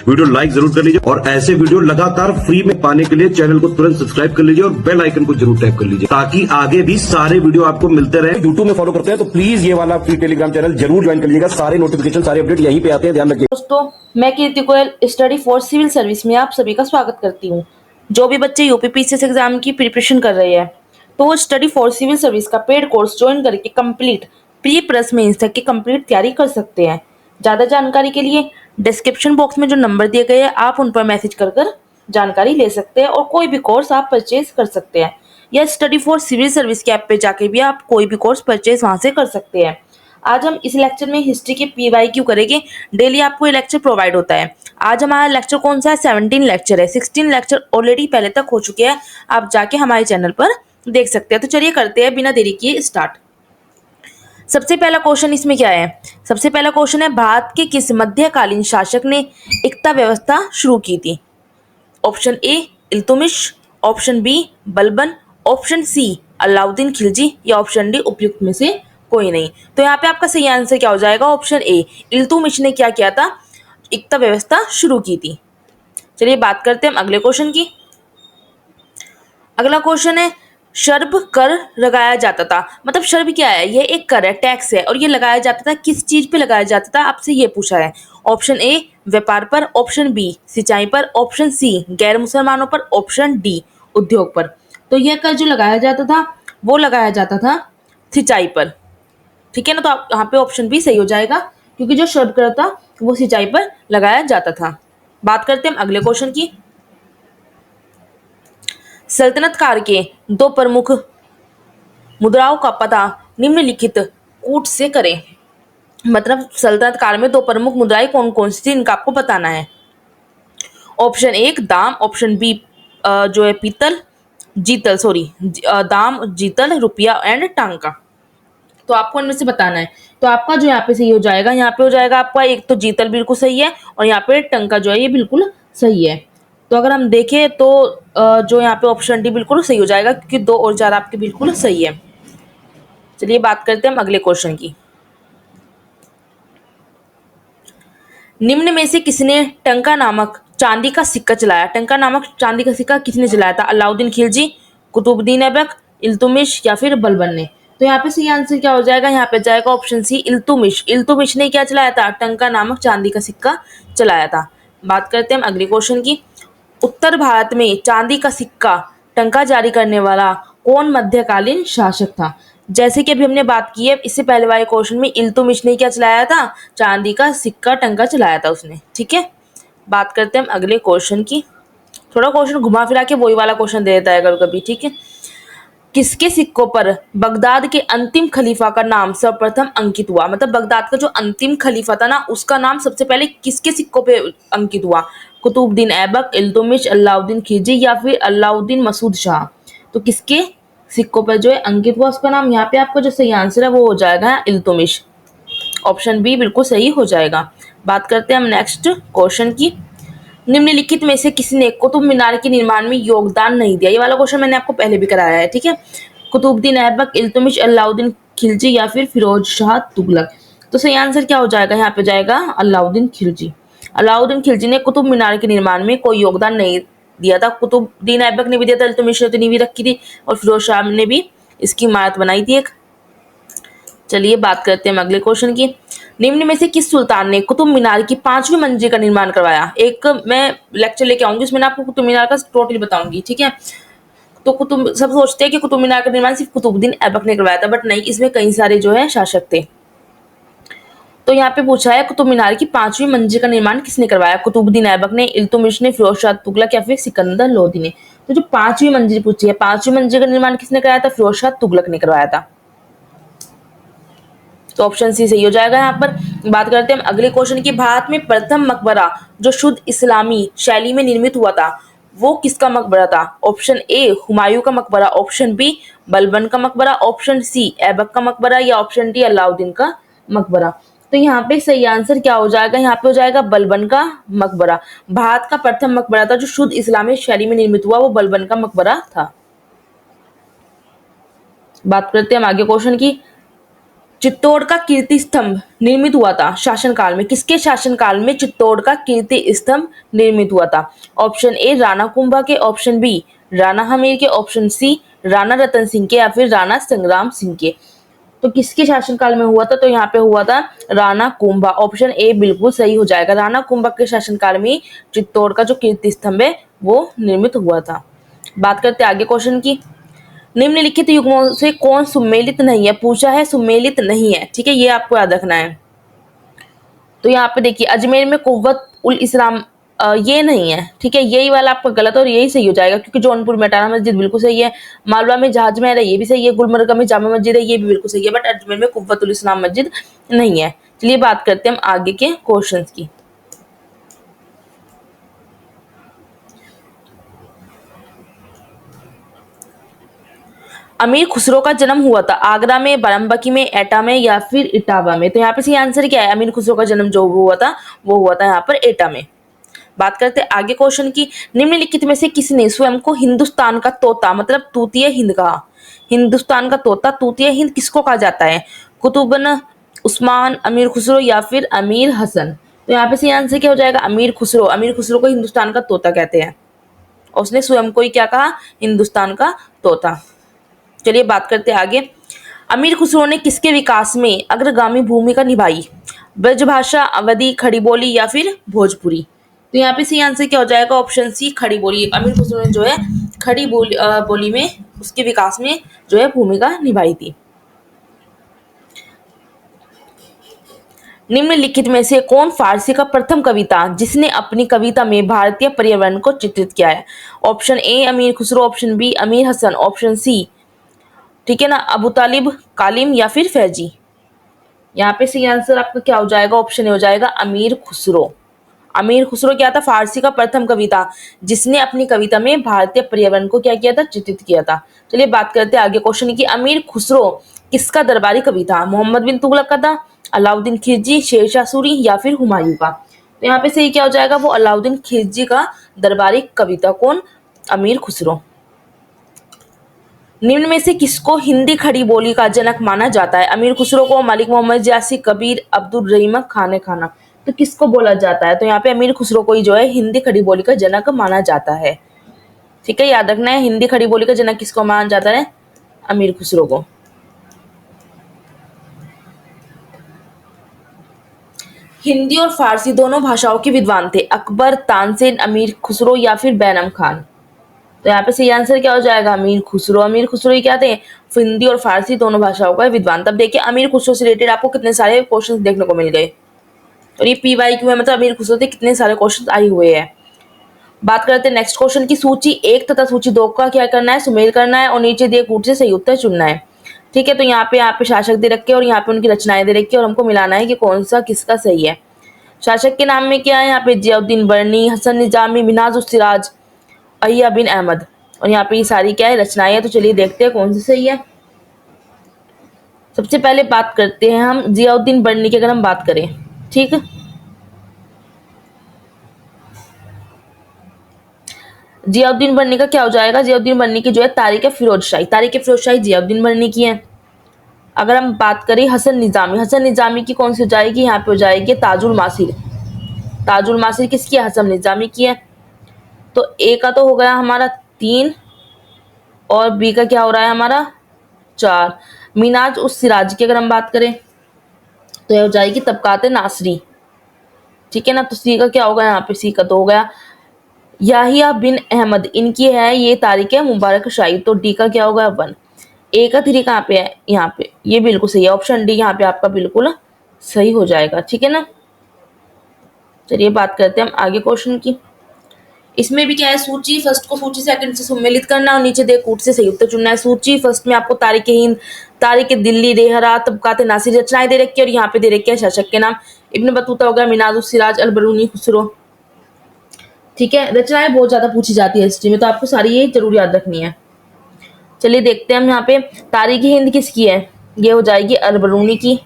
Video like जरूर कर लीजिए और ऐसे वीडियो लगातार फ्री में पाने के लिए चैनल को तुरंत सब्सक्राइब कर लीजिए और बेल आइकन को जरूर टैप कर लीजिए ताकि आगे भी सारे वीडियो आपको मिलते रहे। यूट्यूब में फॉलो करते हैं तो प्लीज ये वाला फ्री टेलीग्राम चैनल जरूर ज्वाइन कर लीजिएगा। सारे नोटिफिकेशन सारे अपडेट यहीं पे आते हैं, ध्यान रखिए। दोस्तों, मैं Kirti Goyal study for civil service में आप सभी का स्वागत करती हूँ। जो भी बच्चे यूपीपीसीएस एग्जाम की प्रिपरेशन कर रहे हैं तो वो स्टडी फॉर सिविल सर्विस का पेड कोर्स ज्वाइन करके कंप्लीट प्री प्लस मेंस तक की कंप्लीट तैयारी कर सकते हैं। ज़्यादा जानकारी के लिए डिस्क्रिप्शन बॉक्स में जो नंबर दिए गए हैं आप उन पर मैसेज कर जानकारी ले सकते हैं और कोई भी कोर्स आप परचेज कर सकते हैं, या स्टडी फॉर सिविल सर्विस के ऐप पे जाके भी आप कोई भी कोर्स परचेज वहाँ से कर सकते हैं। आज हम इस लेक्चर में हिस्ट्री के PYQ करेंगे। डेली आपको ये लेक्चर प्रोवाइड होता है। आज हमारा लेक्चर कौन सा है? 17 लेक्चर है। 16 लेक्चर ऑलरेडी पहले तक हो चुके हैं, आप जाके हमारे चैनल पर देख सकते हैं। तो चलिए करते हैं बिना देरी किए स्टार्ट। सबसे पहला क्वेश्चन इसमें क्या है? सबसे पहला क्वेश्चन है, भारत के किस मध्यकालीन शासक ने एकता व्यवस्था शुरू की थी? Option A Iltutmish, option B Balban, option C Alauddin Khilji, या ऑप्शन डी उपयुक्त में से कोई नहीं। तो यहाँ पे आपका सही आंसर क्या हो जाएगा? ऑप्शन ए इल्तुमिश ने क्या किया था? एकता व्यवस्था शुरू की थी। चलिए बात करते हैं हम अगले क्वेश्चन की। अगला क्वेश्चन है, शर्ब कर लगाया जाता था। मतलब शर्ब क्या है? ये एक कर है, टैक्स है, और ये लगाया जाता था किस चीज पे लगाया जाता था? आपसे ये पूछा है। ऑप्शन ए व्यापार पर, ऑप्शन बी सिंचाई पर, ऑप्शन सी गैर मुसलमानों पर, ऑप्शन डी उद्योग पर। तो यह कर जो लगाया जाता था वो लगाया जाता था सिंचाई पर, ठीक है ना। तो आप यहाँ पे ऑप्शन बी सही हो जाएगा, क्योंकि जो शर्ब कर था वो सिंचाई पर लगाया जाता था। बात करते हैं हम अगले क्वेश्चन की। सल्तनत काल के दो प्रमुख मुद्राओं का पता निम्नलिखित कूट से करें। मतलब सल्तनत काल में दो प्रमुख मुद्राएं कौन कौन सी थी, इनका आपको बताना है। ऑप्शन एक दाम, ऑप्शन बी जो है पीतल जीतल दाम जीतल रुपया एंड टांका। तो आपको इनमें से बताना है। तो आपका जो यहाँ पे सही हो जाएगा, यहाँ पे हो जाएगा आपका एक तो जीतल बिल्कुल सही है और यहाँ पे टंका जो है ये बिल्कुल सही है। तो अगर हम देखें तो जो यहाँ पे ऑप्शन डी बिल्कुल सही हो जाएगा, क्योंकि 2 और 4 आपके बिल्कुल सही है। चलिए बात करते हैं हम अगले क्वेश्चन की। निम्न में से किसने टंका नामक चांदी का सिक्का चलाया? टंका नामक चांदी का सिक्का किसने चलाया था? अलाउद्दीन खिलजी, कुतुबुद्दीन ऐबक, इल्तुमिश या फिर बलबन ने। तो यहाँ पे सही आंसर क्या हो जाएगा? यहाँ पे जाएगा ऑप्शन सी इल्तुमिश। इल्तुमिश ने क्या चलाया था? टंका नामक चांदी का सिक्का चलाया था। बात करते हैं हम अगले क्वेश्चन की। उत्तर भारत में चांदी का सिक्का टंका जारी करने वाला कौन मध्यकालीन शासक था? जैसे कि अभी हमने बात की है इससे पहले वाले क्वेश्चन में, इल्तुमिश ने क्या चलाया था? चांदी का सिक्का टंका चलाया था उसने, ठीक है। बात करते हैं हम अगले क्वेश्चन की। थोड़ा क्वेश्चन घुमा फिरा के वही वाला क्वेश्चन दे देता है कभी कभी, ठीक है। किसके सिक्कों पर बगदाद के अंतिम खलीफा का नाम सर्वप्रथम अंकित हुआ? मतलब बगदाद का जो अंतिम खलीफा था ना, उसका नाम सबसे पहले किसके सिक्कों पे अंकित हुआ? कुतुबुद्दीन ऐबक, इल्तुमिश, अलाउद्दीन खिलजी या फिर अलाउद्दीन मसूद शाह। तो किसके सिक्कों पर जो है अंकित हुआ उसका नाम? यहाँ पे आपका जो सही आंसर है वो हो जाएगा इल्तुमिश। ऑप्शन बी बिल्कुल सही हो जाएगा। बात करते हैं हम नेक्स्ट क्वेश्चन की। निम्नलिखित में से किसने कुतुब मीनार के निर्माण में योगदान नहीं दिया? ये वाला क्वेश्चन मैंने आपको पहले भी कराया है, ठीक है। कुतुबुद्दीन ऐबक, इल्तुमिश, अलाउद्दीन खिलजी या फिर फिरोज शाह तुगलक। तो सही आंसर क्या हो जाएगा? यहाँ पे जाएगा अलाउद्दीन खिलजी। अलाउद्दीन खिलजी ने कुतुब मीनार के निर्माण में कोई योगदान नहीं दिया था। कुतुबुद्दीन ऐबक ने भी दिया था, इल्तुमिश ने तो नींव रखी थी, और फिरोज शाह ने भी इसकी इमारत बनाई थी एक। चलिए बात करते हैं अगले क्वेश्चन की। निम्न में से किस सुल्तान ने कुतुब मीनार की 5वीं मंजिल का निर्माण करवाया? एक मैं लेक्चर लेके आऊंगी उसमें आपको कुतुब मीनार का टोटल बताऊंगी, ठीक है। तो कुतुब सब सोचते हैं कि कुतुब मीनार का निर्माण सिर्फ कुतुबुद्दीन ऐबक ने करवाया था, बट नहीं, इसमें कई सारे जो है शासक थे। तो यहाँ पे पूछा है कुतुब मीनार की 5वीं मंजिल का निर्माण किसने करवाया? कुतुबुद्दीन ऐबक ने, इल्तुमिश ने, फिरोज शाह तुगलक या फिर सिकंदर लोदी ने। तो जो 5वीं मंजिल पूछी है, 5वीं मंजिल का निर्माण किसने कराया था? फिरोज शाह तुगलक ने करवाया था। तो ऑप्शन सी सही हो जाएगा यहाँ पर। बात करते हैं हम अगले क्वेश्चन की। भारत में प्रथम मकबरा जो शुद्ध इस्लामी शैली में निर्मित हुआ था वो किसका मकबरा था? ऑप्शन ए हुमायूं का मकबरा, ऑप्शन बी बलबन का मकबरा, ऑप्शन सी ऐबक का मकबरा या ऑप्शन डी अलाउद्दीन का मकबरा। तो यहाँ पे सही आंसर क्या हो जाएगा? यहाँ पे हो जाएगा बलबन का मकबरा। भारत का प्रथम मकबरा था जो शुद्ध इस्लामी शैली में निर्मित हुआ, वो बलबन का मकबरा था। बात करते हैं हम आगे क्वेश्चन की। चित्तौड़ का कीर्ति स्तंभ निर्मित हुआ था शासनकाल में? किसके शासनकाल में चित्तौड़ का कीर्ति स्तंभ निर्मित हुआ था? ऑप्शन ए राणा कुंभा के, ऑप्शन बी राणा हमीर के, ऑप्शन सी राणा रतन सिंह के, या फिर राणा संग्राम सिंह के। तो किसके शासनकाल में हुआ था? तो यहाँ पे हुआ था राणा कुंभा। ऑप्शन ए बिल्कुल सही हो जाएगा। राणा कुंभा के शासनकाल में चित्तौड़ का जो कीर्ति स्तंभ है वो निर्मित हुआ था। बात करते हैं आगे क्वेश्चन की। निम्नलिखित युग्मों से कौन सुमेलित नहीं है? पूछा है सुमेलित नहीं है, ठीक है, ये आपको याद रखना है। तो यहाँ पे देखिए अजमेर में कुव्वत उल इस्लाम ये नहीं है, ठीक है, यही वाला आपका गलत और यही सही हो जाएगा, क्योंकि जौनपुर में अटारा मस्जिद बिल्कुल सही है, मालवा में जहाज महल है ये भी सही है, गुलमर्ग में जामा मस्जिद है ये भी बिल्कुल सही है, बट अजमेर में कुव्वत उल इस्लाम मस्जिद नहीं है। चलिए बात करते हैं हम आगे के क्वेश्चन की। अमीर खुसरो का जन्म हुआ था आगरा में, बाराबंकी में, एटा में, या फिर इटावा में? तो यहाँ पे सही आंसर क्या है? अमीर खुसरो का जन्म जो हुआ था वो हुआ था यहाँ पर एटा में। बात करते हैं आगे क्वेश्चन की। निम्नलिखित में से किसने स्वयं को हिंदुस्तान का तोता मतलब तूतीय हिंद कहा? हिंदुस्तान का तोता तूतीय हिंद किसको कहा जाता है? कुतुबन, उस्मान, अमीर खुसरो, या फिर अमीर हसन? तो यहाँ पे सही आंसर क्या हो जाएगा? अमीर खुसरो। अमीर खुसरो को हिंदुस्तान का तोता कहते हैं और उसने स्वयं को ही क्या कहा? हिंदुस्तान का तोता। चलिए बात करते हैं आगे। अमीर खुसरो ने किसके विकास में अग्रगामी भूमिका निभाई? ब्रजभाषा, अवधी, खड़ी बोली, या फिर भोजपुरी? तो यहाँ पे सही आंसर क्या हो जाएगा? ऑप्शन सी खड़ी बोली। अमीर खुसरो ने जो है खड़ी बोली में उसके विकास में जो है भूमिका निभाई थी। निम्नलिखित में से कौन फारसी का प्रथम कवि था जिसने अपनी कविता में भारतीय पर्यावरण को चित्रित किया है? ऑप्शन ए अमीर खुसरो, ऑप्शन बी अमीर हसन, ऑप्शन सी, ठीक है ना, अबू तालिब, कालिम, या फिर फैजी? यहाँ पे सही आंसर आपका क्या हो जाएगा? ऑप्शन ए हो जाएगा अमीर खुसरो। अमीर खुसरो क्या था? फारसी का प्रथम कवि था जिसने अपनी कविता में भारतीय पर्यावरण को क्या किया था? चित्रित किया था। चलिए बात करते हैं आगे क्वेश्चन की। अमीर खुसरो किसका दरबारी कवि था? मोहम्मद बिन तुगलक का था, अलाउद्दीन खिलजी, शेरशाह सूरी, या फिर हुमायूं का? तो यहाँ पे सही क्या हो जाएगा? वो अलाउद्दीन खिलजी का दरबारी कवि था। कौन? अमीर खुसरो। निम्न में से किसको हिंदी खड़ी बोली का जनक माना जाता है? अमीर खुसरो को, मलिक मोहम्मद जासी, कबीर, अब्दुल रहीम खान खाना? तो किसको बोला जाता है? तो यहाँ पे अमीर खुसरो को ही जो है हिंदी खड़ी बोली का जनक माना जाता है, ठीक है, याद रखना है। हिंदी खड़ी बोली का जनक किसको माना जाता है? अमीर खुसरो को। हिंदी और फारसी दोनों भाषाओं के विद्वान थे अकबर, तानसेन, अमीर खुसरो, या फिर बैनम खान? तो यहाँ पे सही आंसर क्या हो जाएगा? अमीर खुसरो। अमीर खुसरो ही क्या थे? हिंदी और फारसी दोनों भाषाओं का विद्वान। तब देखिए अमीर खुसरो से रिलेटेड आपको कितने सारे क्वेश्चंस देखने को मिल गए, और ये PYQ है, मतलब अमीर खुसरो से कितने सारे क्वेश्चंस आए हुए हैं। बात करते हैं नेक्स्ट क्वेश्चन की। सूची 1 तथा सूची 2 का क्या करना है? सुमेल करना है और नीचे दिए कूट से सही उत्तर चुनना है, ठीक है। तो यहाँ पे शासक दे रखे और यहाँ पे उनकी रचनाएं दे रखी है और हमको मिलाना है कि कौन सा किसका सही है। शासक के नाम में क्या है? यहाँ पे जियाउद्दीन बर्नी, हसन निजामी, मिनाज उस सिराज, अहिया बिन अहमद, और यहाँ पे ये सारी क्या है? रचनाएं है। तो चलिए देखते हैं कौन सी सही है। सबसे पहले बात करते हैं हम जियाउद्दीन बर्नी की, अगर हम बात करें, ठीक। जियाउद्दीन बर्नी का क्या हो जाएगा? जियाउद्दीन बर्नी की जो है तारीख फिरोज शाही जियाउद्दीन बर्नी की है। अगर हम बात करें हसन निजामी की कौन सी हो जाएगी? यहाँ पे हो जाएगी ताजुल मासिर किसकी है? हसन निजामी की है। तो ए का तो हो गया हमारा 3 और बी का क्या हो रहा है हमारा 4। मिनाज उस सिराज की अगर हम बात करें तो यह हो जाएगी तबकात नासरी, ठीक है ना। तो सी का क्या होगा? यहाँ पे सी का तो हो गया याहिया बिन अहमद, इनकी है ये तारीख है मुबारक शाही। तो डी का क्या होगा? 1। ए का 3 कहाँ पे है? यहाँ पे, ये बिल्कुल सही है। ऑप्शन डी यहाँ पे आपका बिल्कुल सही हो जाएगा, ठीक है ना। चलिए बात करते हैं हम आगे क्वेश्चन की। इसमें भी क्या है? सूची फर्स्ट को सूची सेकंड से सम्मिलित करना और नीचे दे कूट से सही उत्तर चुनना है। सूची फर्स्ट में आपको तारीख हिंद, तारीख दिल्ली, रेहरा, तबकात नासिर रचनाएं दे रखी है और यहाँ पे दे रखी है शासक के नाम। इब्न बतूता हो गया, मिनाज उस सिराज, अलबरूनी, खुसरो, ठीक है। रचनाएं बहुत ज्यादा पूछी जाती है हिस्ट्री में, तो आपको सारी ये जरूर याद रखनी है। चलिए देखते हैं हम यहाँ पे तारीख हिंद किसकी है? ये हो जाएगी अलबरूनी की,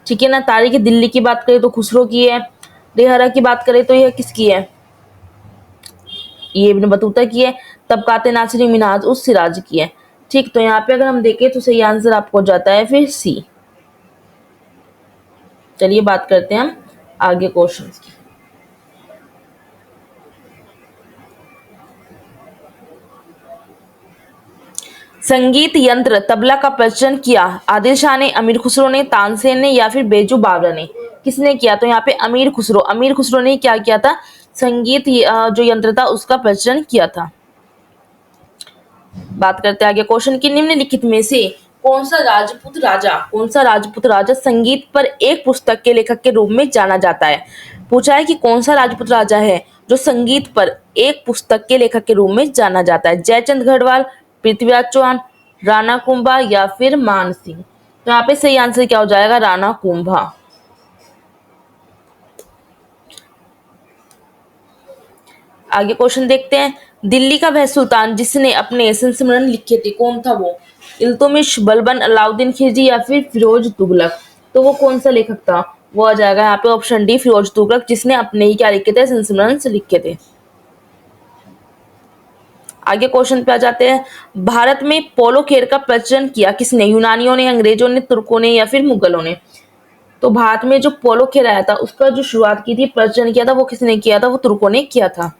ठीक है ना। तारीख दिल्ली की बात करें तो खुसरो की है। रेहरा की बात करें तो यह किसकी है? ये इब्न बतूता की है। तबकात नासिरी मिनाज उस सिराज की है, ठीक। तो यहाँ पे अगर हम देखें तो सही आंसर आपको हो जाता है फिर सी। चलिए बात करते हैं हम आगे क्वेश्चन की। संगीत यंत्र तबला का प्रचलन किया आदिल शाह ने, अमीर खुसरो ने, तानसेन ने या फिर बेजू बावरा ने? किसने किया? तो यहाँ पे अमीर खुसरो ने क्या किया था? संगीत जो यंत्र था उसका प्रचलन किया था। बात करते हैं आगे क्वेश्चन की। निम्नलिखित में से कौन सा राजपूत राजा संगीत पर एक पुस्तक के लेखक के रूप में जाना जाता है? पूछा है कि कौन सा राजपूत राजा है जो संगीत पर एक पुस्तक के लेखक के रूप में जाना जाता है? जयचंद गढ़वाल, पृथ्वीराज चौहान, राणा कुंभा या फिर मान सिंह? तो यहाँ पे सही आंसर क्या हो जाएगा? राणा कुंभा। आगे क्वेश्चन देखते हैं। दिल्ली का वह सुल्तान जिसने अपने संस्मरण लिखे थे, कौन था वो? इल्तुमिश, बलबन, अलाउद्दीन खिलजी या फिर फिरोज तुगलक? तो वो कौन सा लेखक था? वो आ जाएगा यहाँ पे ऑप्शन डी, फिरोज तुगलक, जिसने अपने ही क्या लिखे थे? संस्मरण से लिखे थे। आगे क्वेश्चन पे आ जाते हैं। भारत में पोलो खेल का प्रचलन किया किसने? यूनानियों ने, अंग्रेजों ने, तुर्कों ने या फिर मुगलों ने? तो भारत में जो पोलो खेल आया था उसका जो शुरुआत की थी, प्रचलन किया था, वो किसने किया था? वो तुर्कों ने किया था।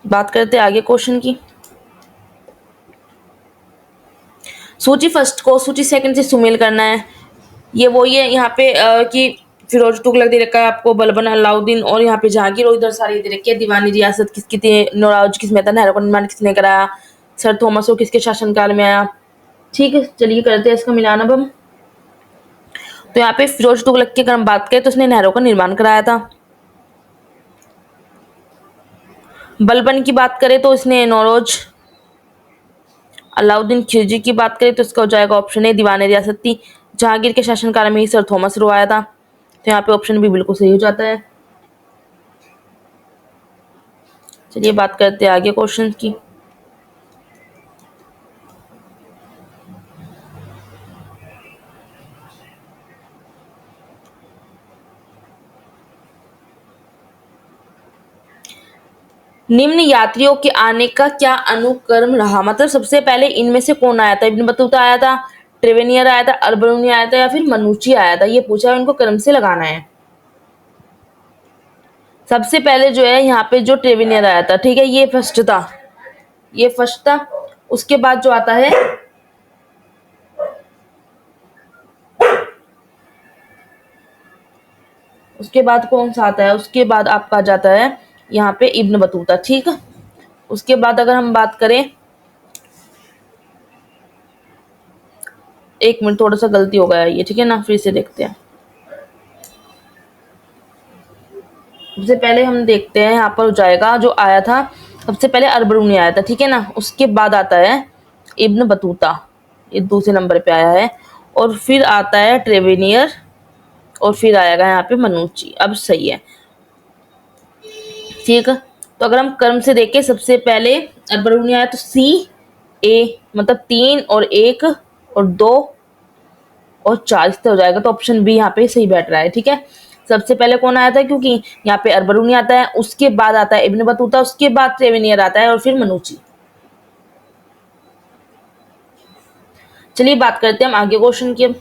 बात करते हैं आगे क्वेश्चन की। सूची फर्स्ट को सूची सेकंड से सुमेल करना है। ये वही है यहाँ पे कि फिरोज तुगलक दे रखा है आपको, बलबन, अलाउद्दीन और यहाँ पे जहांगीर, और इधर सारी दे रखी है। दीवानी रियासत किसकी थी? नौरोज किसमें था? नहरों का निर्माण किसने कराया? सर थॉमस को किसके शासनकाल में आया? ठीक है, चलिए करते हैं इसका मिलान अब हम। तो यहाँ पे फिरोज तुगलक की अगर हम बात करें तो उसने नहरों का निर्माण कराया था। बलबन की बात करें तो इसने नौरोज। अलाउद्दीन खिलजी की बात करें तो इसका हो जाएगा ऑप्शन ए, दीवानी रियासत थी। जहांगीर के शासनकाल में ही सर थॉमस रो आया था, तो यहाँ पे ऑप्शन भी बिल्कुल सही हो जाता है। चलिए बात करते हैं आगे क्वेश्चन की। निम्न यात्रियों के आने का क्या अनुक्रम रहा? मतलब सबसे पहले इनमें से कौन आया था? इब्न बतूता आया था, ट्रेवेनियर आया था, अल-बरूनी आया था या फिर मनुची आया था? ये पूछा है, इनको क्रम से लगाना है। सबसे पहले जो है यहाँ पे जो ट्रेवेनियर आया था, ठीक है, ये फर्स्ट था। उसके बाद जो आता है उसके बाद कौन सा आता है? उसके बाद आपका जाता है यहाँ पे इब्न बतूता, ठीक है। उसके बाद अगर हम बात करें, एक मिनट, थोड़ा सा गलती हो गया है ये, ठीक है ना, फिर से देखते हैं। सबसे पहले हम देखते हैं यहाँ पर हो जाएगा जो आया था, सबसे पहले अल-बरूनी आया था, ठीक है ना। उसके बाद आता है इब्न बतूता, ये दूसरे नंबर पे आया है, और फिर आता है ट्रेवेनियर, और फिर आएगा यहाँ पे मनुची। अब सही है, ठीक है। तो अगर हम क्रम से देखें, सबसे पहले अल-बरूनी आया तो सी ए, मतलब 3 और 1 और 2 और 4 इससे हो जाएगा, तो ऑप्शन बी यहाँ पे सही बैठ रहा है, ठीक है। सबसे पहले कौन आया था? क्योंकि यहाँ पे अल-बरूनी आता है, उसके बाद आता है इब्न बतूता, उसके बाद ट्रेवेनियर आता है और फिर मनुची। चलिए बात करते हैं हम आगे क्वेश्चन की।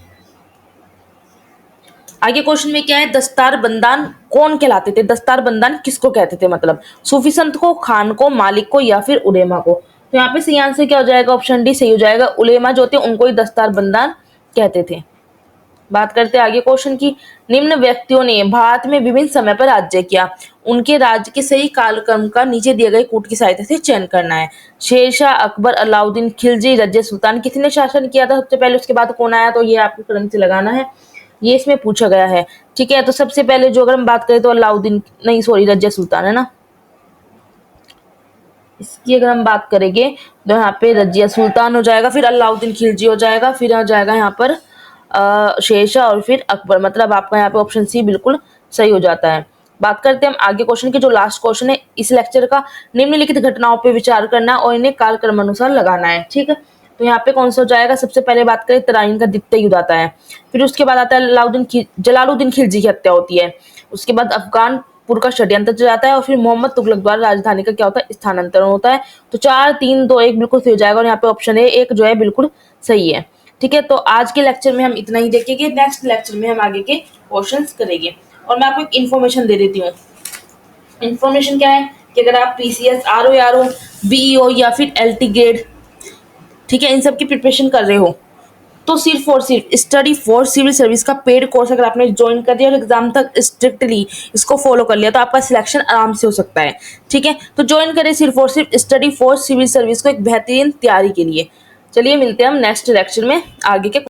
आगे क्वेश्चन में क्या है? दस्तार बंदान कौन कहलाते थे? दस्तार बंदान किसको कहते थे? मतलब सूफी संत को, खान को, मालिक को या फिर उलेमा को? तो यहाँ पे सही आंसर क्या हो जाएगा? ऑप्शन डी सही हो जाएगा। उलेमा जो होते हैं उनको ही दस्तार बंदान कहते थे। बात करते हैं आगे क्वेश्चन की। निम्न व्यक्तियों ने भारत में विभिन्न समय पर राज्य किया, उनके राज्य के सही कालक्रम का नीचे दिए गए कूट की सहायता से चयन करना है। शेरशाह, अकबर, अलाउद्दीन खिलजी, रजिया सुल्तान, किसने शासन किया था सबसे पहले? उसके बाद कौन आया? तो ये आपको क्रम से लगाना है, ये इसमें पूछा गया है, ठीक है। तो सबसे पहले जो अगर हम बात करें तो अलाउद्दीन, नहीं सॉरी, रजिया सुल्तान है ना। इसकी अगर हम बात करेंगे तो यहाँ पे रजिया सुल्तान हो जाएगा, फिर अलाउद्दीन खिलजी हो जाएगा, फिर आ जाएगा यहाँ पर शेरशाह और फिर अकबर। मतलब आपका यहाँ पे ऑप्शन सी बिल्कुल सही हो जाता है। बात करते हैं हम आगे क्वेश्चन की, जो लास्ट क्वेश्चन है इस लेक्चर का। निम्नलिखित घटनाओं पे विचार करना और इन्हें कालक्रम अनुसार लगाना है, ठीक है। तो यहाँ पे कौन सा हो जाएगा? सबसे पहले बात करें, तराइन का द्वितीय युद्ध आता है, फिर उसके बाद आता है जलालुद्दीन खिलजी की हत्या होती है, उसके बाद अफगानपुर का षड्यंत्र जाता है, और फिर मोहम्मद तुगलक द्वारा राजधानी का क्या होता है? स्थानांतरण होता है। तो 4 3 2 1 बिल्कुल सही हो जाएगा, और यहाँ पे ऑप्शन ए 1 जो है बिल्कुल सही है, ठीक है, तो आज के लेक्चर में हम इतना ही देखेंगे, नेक्स्ट लेक्चर में हम आगे के क्वेश्चंस करेंगे। और मैं आपको एक इन्फॉर्मेशन दे देती हूँ। इन्फॉर्मेशन क्या है कि अगर आप पीसीएस, आरओ, बीईओ या फिर एलटी ग्रेड, ठीक है, इन सब की प्रिपरेशन कर रहे हो, तो सिर्फ और सिर्फ स्टडी फॉर सिविल सर्विस का पेड कोर्स अगर आपने ज्वाइन कर दिया और एग्जाम तक स्ट्रिक्टली इसको फॉलो कर लिया तो आपका सिलेक्शन आराम से हो सकता है। ठीक है, तो ज्वाइन करें सिर्फ और सिर्फ स्टडी फॉर सिविल सर्विस को एक बेहतरीन तैयारी के लिए। चलिए मिलते हैं हम नेक्स्ट लेक्चर में आगे के